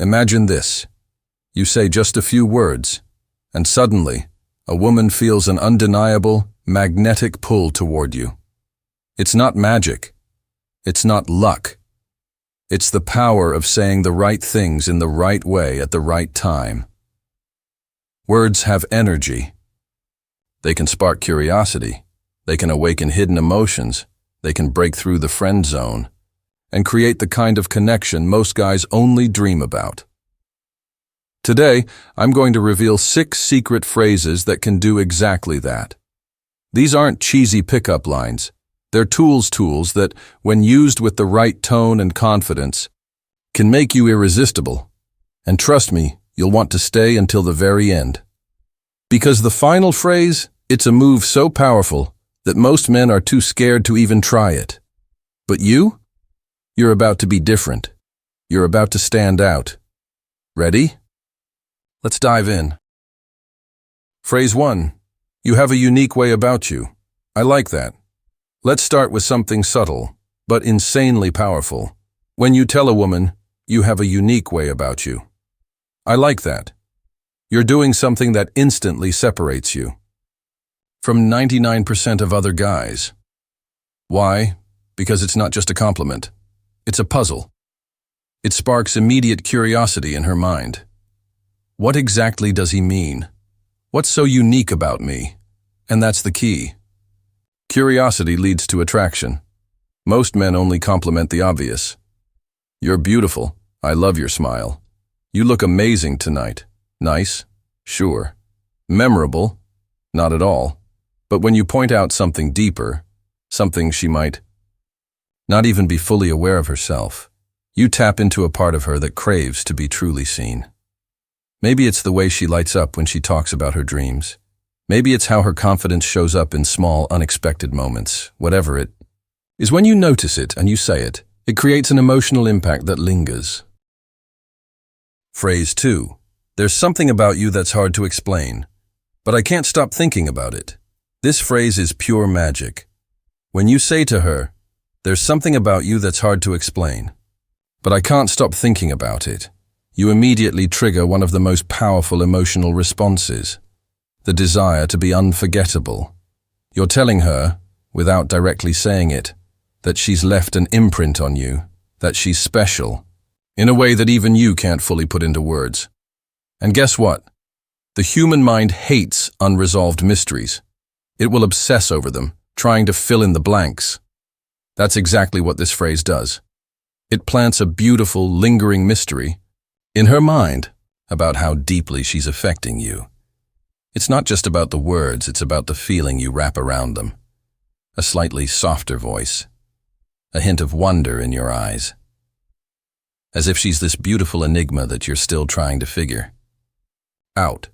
Imagine this. You say just a few words, and suddenly, a woman feels an undeniable, magnetic pull toward you. It's not magic. It's not luck. It's the power of saying the right things in the right way at the right time. Words have energy. They can spark curiosity. They can awaken hidden emotions. They can break through the friend zone and create the kind of connection most guys only dream about. Today, I'm going to reveal 6 secret phrases that can do exactly that. These aren't cheesy pickup lines. They're tools that, when used with the right tone and confidence, can make you irresistible. And trust me, you'll want to stay until the very end. Because the final phrase, it's a move so powerful that most men are too scared to even try it. But you're about to be different. You're about to stand out. Ready? Let's dive in. Phrase 1. You have a unique way about you. I like that. Let's start with something subtle, but insanely powerful. When you tell a woman, you have a unique way about you. I like that. You're doing something that instantly separates you from 99% of other guys. Why? Because it's not just a compliment. It's a puzzle. It sparks immediate curiosity in her mind. What exactly does he mean? What's so unique about me? And that's the key. Curiosity leads to attraction. Most men only compliment the obvious. You're beautiful. I love your smile. You look amazing tonight. Nice? Sure. Memorable? Not at all. But when you point out something deeper, something she might not even be fully aware of herself, you tap into a part of her that craves to be truly seen. Maybe it's the way she lights up when she talks about her dreams. Maybe it's how her confidence shows up in small, unexpected moments. Whatever it is, when you notice it and you say it, it creates an emotional impact that lingers. Phrase 2. There's something about you that's hard to explain, but I can't stop thinking about it. This phrase is pure magic. When you say to her, there's something about you that's hard to explain, but I can't stop thinking about it, you immediately trigger one of the most powerful emotional responses. The desire to be unforgettable. You're telling her, without directly saying it, that she's left an imprint on you, that she's special, in a way that even you can't fully put into words. And guess what? The human mind hates unresolved mysteries. It will obsess over them, trying to fill in the blanks. That's exactly what this phrase does. It plants a beautiful, lingering mystery in her mind about how deeply she's affecting you. It's not just about the words, it's about the feeling you wrap around them. A slightly softer voice. A hint of wonder in your eyes. As if she's this beautiful enigma that you're still trying to figure out.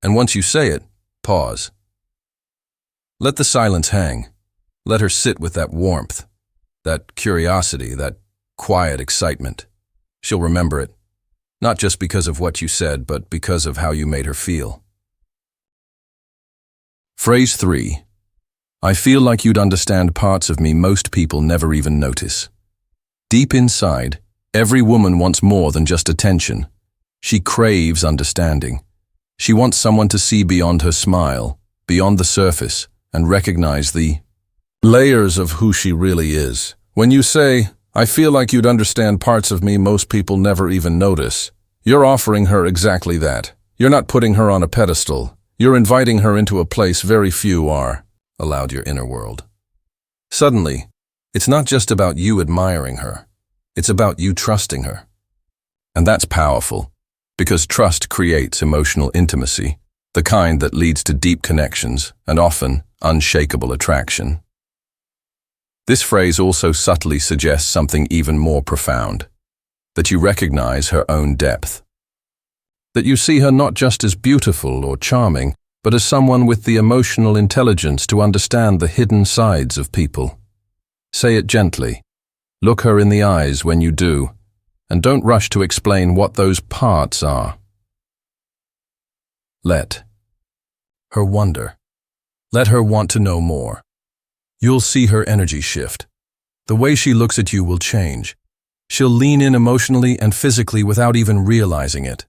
And once you say it, pause. Let the silence hang. Let her sit with that warmth, that curiosity, that quiet excitement. She'll remember it, not just because of what you said, but because of how you made her feel. Phrase 3. I feel like you'd understand parts of me most people never even notice. Deep inside, every woman wants more than just attention. She craves understanding. She wants someone to see beyond her smile, beyond the surface, and recognize the layers of who she really is. When you say, I feel like you'd understand parts of me most people never even notice, you're offering her exactly that. You're not putting her on a pedestal. You're inviting her into a place very few are, allowed your inner world. Suddenly, it's not just about you admiring her. It's about you trusting her. And that's powerful, because trust creates emotional intimacy, the kind that leads to deep connections and often unshakable attraction. This phrase also subtly suggests something even more profound, that you recognize her own depth. That you see her not just as beautiful or charming, but as someone with the emotional intelligence to understand the hidden sides of people. Say it gently. Look her in the eyes when you do, and don't rush to explain what those parts are. Let her wonder. Let her want to know more. You'll see her energy shift. The way she looks at you will change. She'll lean in emotionally and physically without even realizing it.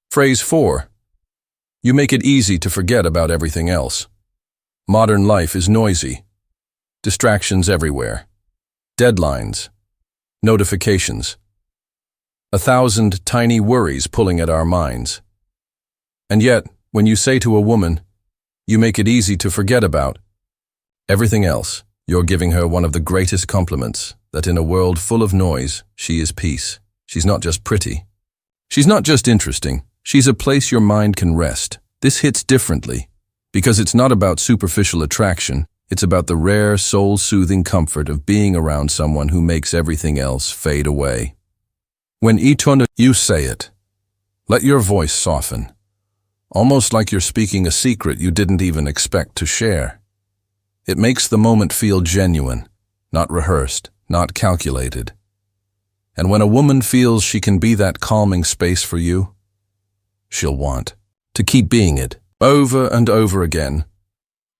Phrase 4. You make it easy to forget about everything else. Modern life is noisy. Distractions everywhere. Deadlines. Notifications. 1,000 tiny worries pulling at our minds. And yet, when you say to a woman, you make it easy to forget about everything else, you're giving her one of the greatest compliments, that in a world full of noise, she is peace. She's not just pretty. She's not just interesting. She's a place your mind can rest. This hits differently, because it's not about superficial attraction. It's about the rare, soul-soothing comfort of being around someone who makes everything else fade away. When you say it, let your voice soften, almost like you're speaking a secret you didn't even expect to share. It makes the moment feel genuine, not rehearsed, not calculated. And when a woman feels she can be that calming space for you, she'll want to keep being it over and over again.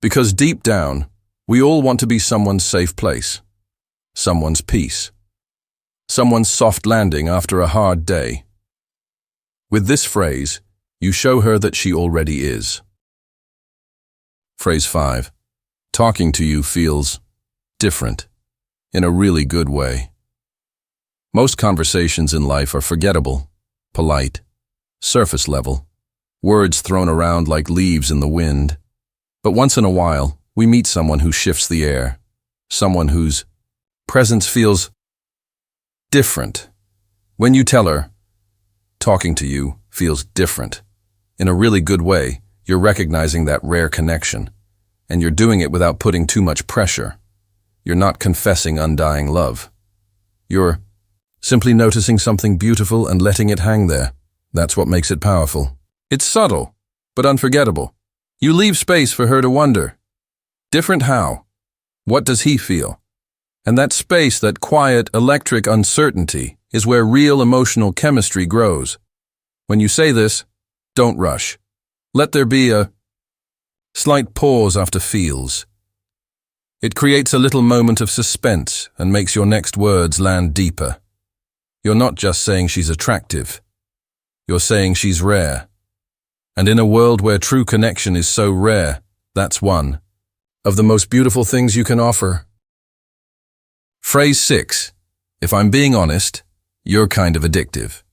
Because deep down, we all want to be someone's safe place, someone's peace, someone's soft landing after a hard day. With this phrase, you show her that she already is. Phrase 5. Talking to you feels different, in a really good way. Most conversations in life are forgettable, polite, surface level, words thrown around like leaves in the wind. But once in a while, we meet someone who shifts the air, someone whose presence feels different. When you tell her, talking to you feels different, in a really good way, you're recognizing that rare connection, and you're doing it without putting too much pressure. You're not confessing undying love. You're simply noticing something beautiful and letting it hang there. That's what makes it powerful. It's subtle, but unforgettable. You leave space for her to wonder. Different how? What does he feel? And that space, that quiet, electric uncertainty, is where real emotional chemistry grows. When you say this, don't rush. Let there be a slight pause after feels. It creates a little moment of suspense and makes your next words land deeper. You're not just saying she's attractive. You're saying she's rare. And in a world where true connection is so rare, that's one of the most beautiful things you can offer. Phrase 6. If I'm being honest, you're kind of addictive.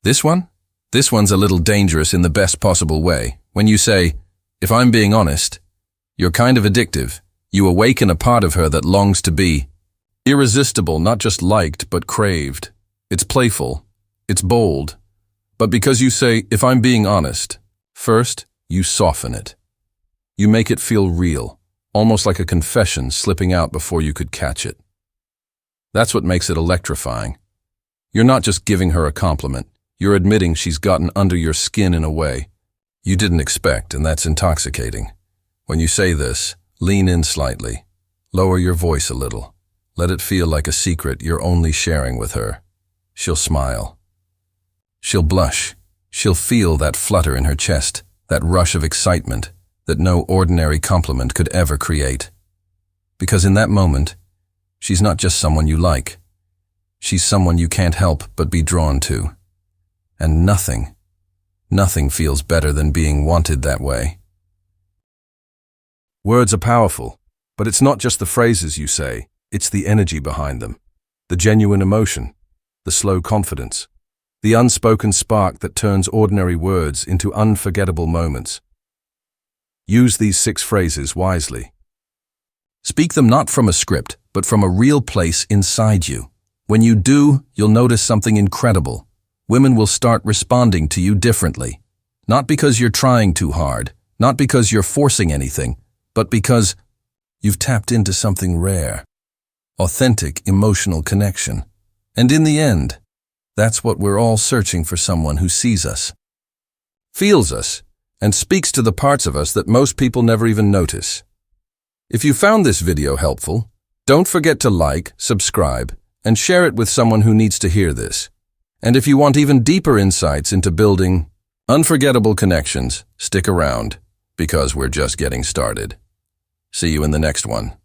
This one's a little dangerous in the best possible way. When you say, if I'm being honest, you're kind of addictive, you awaken a part of her that longs to be irresistible, not just liked, but craved. It's playful. It's bold. But because you say, if I'm being honest, first, you soften it. You make it feel real, almost like a confession slipping out before you could catch it. That's what makes it electrifying. You're not just giving her a compliment. You're admitting she's gotten under your skin in a way you didn't expect, and that's intoxicating. When you say this, lean in slightly. Lower your voice a little. Let it feel like a secret you're only sharing with her. She'll smile. She'll blush. She'll feel that flutter in her chest, that rush of excitement that no ordinary compliment could ever create. Because in that moment, she's not just someone you like. She's someone you can't help but be drawn to. And nothing feels better than being wanted that way. Words are powerful, but it's not just the phrases you say, it's the energy behind them, the genuine emotion, the slow confidence, the unspoken spark that turns ordinary words into unforgettable moments. Use these 6 phrases wisely. Speak them not from a script, but from a real place inside you. When you do, you'll notice something incredible. Women will start responding to you differently. Not because you're trying too hard, not because you're forcing anything, but because you've tapped into something rare. Authentic emotional connection. And in the end, that's what we're all searching for: someone who sees us, feels us, and speaks to the parts of us that most people never even notice. If you found this video helpful, don't forget to like, subscribe, and share it with someone who needs to hear this. And if you want even deeper insights into building unforgettable connections, stick around, because we're just getting started. See you in the next one.